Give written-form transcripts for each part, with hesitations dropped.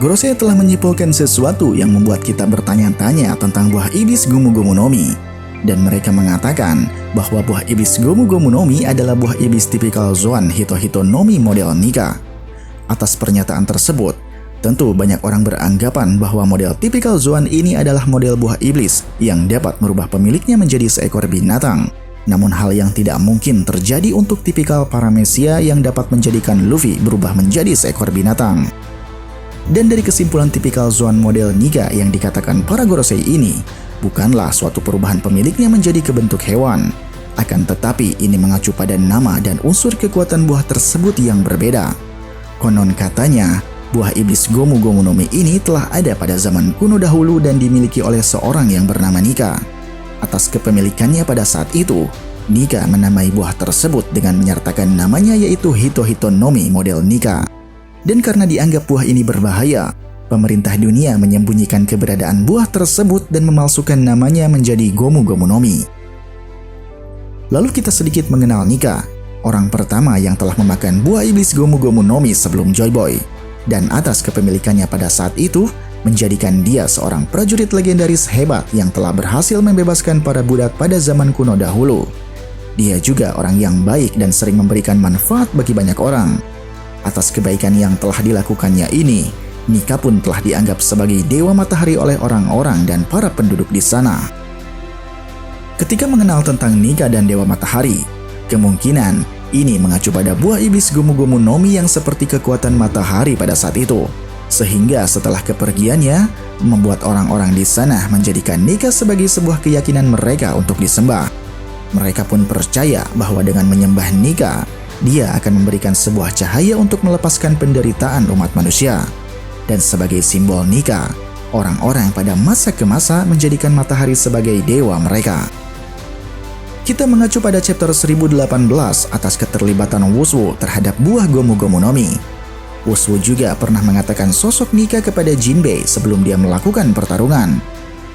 Gorosei telah menyimpulkan sesuatu yang membuat kita bertanya-tanya tentang buah iblis Gomu Gomu no Mi. Dan mereka mengatakan bahwa buah iblis Gomu Gomu no Mi adalah buah iblis tipikal Zoan Hito Hito no Mi model Nika. Atas pernyataan tersebut, tentu banyak orang beranggapan bahwa model tipikal Zoan ini adalah model buah iblis yang dapat merubah pemiliknya menjadi seekor binatang. Namun hal yang tidak mungkin terjadi untuk tipikal Paramecia yang dapat menjadikan Luffy berubah menjadi seekor binatang. Dan dari kesimpulan tipikal Zoan model Nika yang dikatakan para Gorosei ini, bukanlah suatu perubahan pemiliknya menjadi kebentuk hewan. Akan tetapi ini mengacu pada nama dan unsur kekuatan buah tersebut yang berbeda. Konon katanya, buah iblis Gomu Gomu no Mi ini telah ada pada zaman kuno dahulu dan dimiliki oleh seorang yang bernama Nika. Atas kepemilikannya pada saat itu, Nika menamai buah tersebut dengan menyertakan namanya yaitu Hito Hito no Mi model Nika. Dan karena dianggap buah ini berbahaya, pemerintah dunia menyembunyikan keberadaan buah tersebut dan memalsukan namanya menjadi Gomu Gomu no Mi. Lalu kita sedikit mengenal Nika, orang pertama yang telah memakan buah iblis Gomu Gomu no Mi sebelum Joy Boy. Dan atas kepemilikannya pada saat itu, menjadikan dia seorang prajurit legendaris hebat yang telah berhasil membebaskan para budak pada zaman kuno dahulu. Dia juga orang yang baik dan sering memberikan manfaat bagi banyak orang. Atas kebaikan yang telah dilakukannya ini, Nika pun telah dianggap sebagai dewa matahari oleh orang-orang dan para penduduk di sana. Ketika mengenal tentang Nika dan dewa matahari, kemungkinan ini mengacu pada buah iblis Gomu Gomu no Mi yang seperti kekuatan matahari pada saat itu. Sehingga setelah kepergiannya, membuat orang-orang di sana menjadikan Nika sebagai sebuah keyakinan mereka untuk disembah. Mereka pun percaya bahwa dengan menyembah Nika, dia akan memberikan sebuah cahaya untuk melepaskan penderitaan umat manusia. Dan sebagai simbol Nika, orang-orang pada masa ke masa menjadikan matahari sebagai dewa mereka. Kita mengacu pada chapter 1018 atas keterlibatan Wushu terhadap buah Gomu Gomu no Mi. Wushu juga pernah mengatakan sosok Nika kepada Jinbei sebelum dia melakukan pertarungan.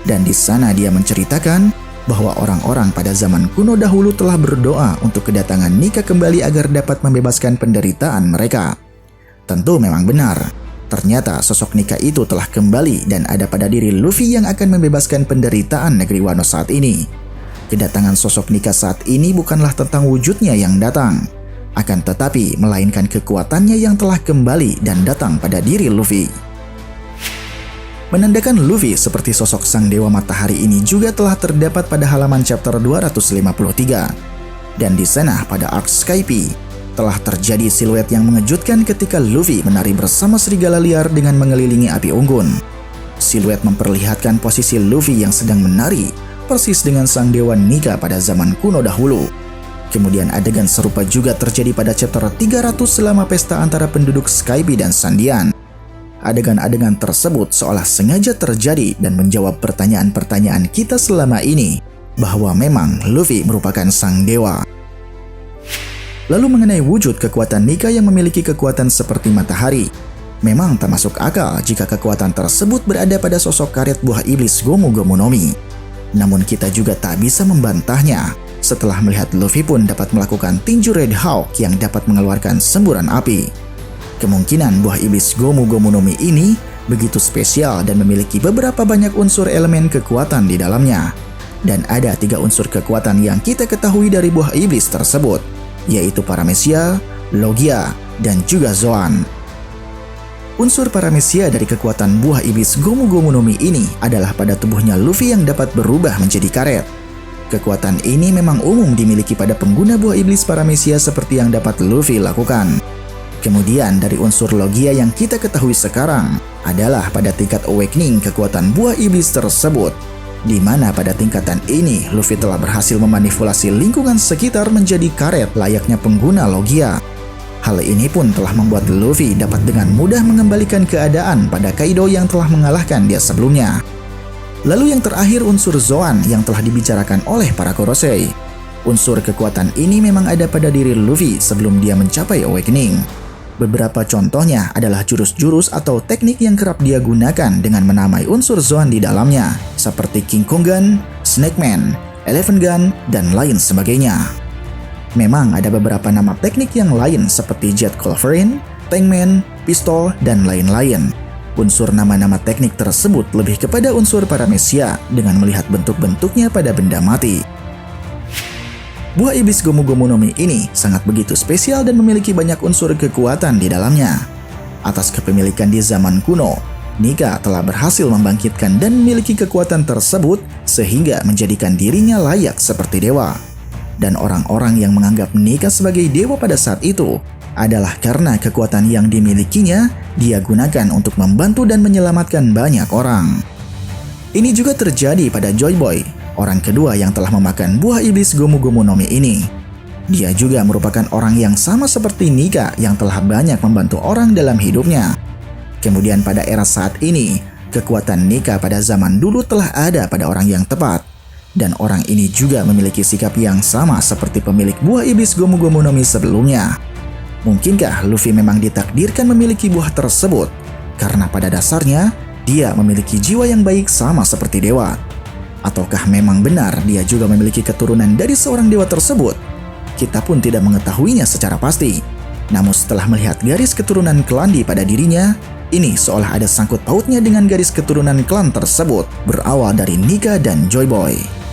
Dan di sana dia menceritakan bahwa orang-orang pada zaman kuno dahulu telah berdoa untuk kedatangan Nika kembali agar dapat membebaskan penderitaan mereka. Tentu memang benar, ternyata sosok Nika itu telah kembali dan ada pada diri Luffy yang akan membebaskan penderitaan negeri Wano saat ini. Kedatangan sosok Nika saat ini bukanlah tentang wujudnya yang datang, akan tetapi melainkan kekuatannya yang telah kembali dan datang pada diri Luffy. Menandakan Luffy seperti sosok sang dewa matahari ini juga telah terdapat pada halaman chapter 253. Dan di sana pada arc Skype, telah terjadi siluet yang mengejutkan ketika Luffy menari bersama serigala liar dengan mengelilingi api unggun. Siluet memperlihatkan posisi Luffy yang sedang menari, persis dengan sang dewa Nika pada zaman kuno dahulu. Kemudian adegan serupa juga terjadi pada chapter 300 selama pesta antara penduduk Skype dan Sandian. Adegan-adegan tersebut seolah sengaja terjadi dan menjawab pertanyaan-pertanyaan kita selama ini, bahwa memang Luffy merupakan sang dewa. Lalu mengenai wujud kekuatan Nika yang memiliki kekuatan seperti matahari, memang tak masuk akal jika kekuatan tersebut berada pada sosok karet buah iblis Gomu Gomu no Mi. Namun kita juga tak bisa membantahnya setelah melihat Luffy pun dapat melakukan tinju Red Hawk yang dapat mengeluarkan semburan api. Kemungkinan buah iblis Gomu Gomu no Mi ini begitu spesial dan memiliki beberapa banyak unsur elemen kekuatan di dalamnya. Dan ada 3 unsur kekuatan yang kita ketahui dari buah iblis tersebut, yaitu Paramecia, Logia, dan juga Zoan. Unsur Paramecia dari kekuatan buah iblis Gomu Gomu no Mi ini adalah pada tubuhnya Luffy yang dapat berubah menjadi karet. Kekuatan ini memang umum dimiliki pada pengguna buah iblis Paramecia seperti yang dapat Luffy lakukan. Kemudian dari unsur Logia yang kita ketahui sekarang adalah pada tingkat awakening kekuatan buah iblis tersebut, di mana pada tingkatan ini Luffy telah berhasil memanipulasi lingkungan sekitar menjadi karet layaknya pengguna Logia. Hal ini pun telah membuat Luffy dapat dengan mudah mengembalikan keadaan pada Kaido yang telah mengalahkan dia sebelumnya. Lalu yang terakhir unsur Zoan yang telah dibicarakan oleh para Gorosei. Unsur kekuatan ini memang ada pada diri Luffy sebelum dia mencapai awakening. Beberapa contohnya adalah jurus-jurus atau teknik yang kerap dia gunakan dengan menamai unsur Zoan di dalamnya, seperti King Kong Gun, Snake Man, Elephant Gun, dan lain sebagainya. Memang ada beberapa nama teknik yang lain seperti Jet Culverin, Tankman, Pistol, dan lain-lain. Unsur nama-nama teknik tersebut lebih kepada unsur paramesia dengan melihat bentuk-bentuknya pada benda mati. Buah iblis Gomu Gomu no Mi ini sangat begitu spesial dan memiliki banyak unsur kekuatan di dalamnya. Atas kepemilikan di zaman kuno, Nika telah berhasil membangkitkan dan memiliki kekuatan tersebut sehingga menjadikan dirinya layak seperti dewa. Dan orang-orang yang menganggap Nika sebagai dewa pada saat itu adalah karena kekuatan yang dimilikinya dia gunakan untuk membantu dan menyelamatkan banyak orang. Ini juga terjadi pada Joy Boy, orang kedua yang telah memakan buah iblis Gomu Gomu no Mi ini. Dia juga merupakan orang yang sama seperti Nika yang telah banyak membantu orang dalam hidupnya. Kemudian pada era saat ini, kekuatan Nika pada zaman dulu telah ada pada orang yang tepat. Dan orang ini juga memiliki sikap yang sama seperti pemilik buah iblis Gomu Gomu no Mi sebelumnya. Mungkinkah Luffy memang ditakdirkan memiliki buah tersebut? Karena pada dasarnya, dia memiliki jiwa yang baik sama seperti dewa. Ataukah memang benar dia juga memiliki keturunan dari seorang dewa tersebut? Kita pun tidak mengetahuinya secara pasti. Namun setelah melihat garis keturunan Klandi pada dirinya, ini seolah ada sangkut pautnya dengan garis keturunan klan tersebut berawal dari Nika dan Joy Boy.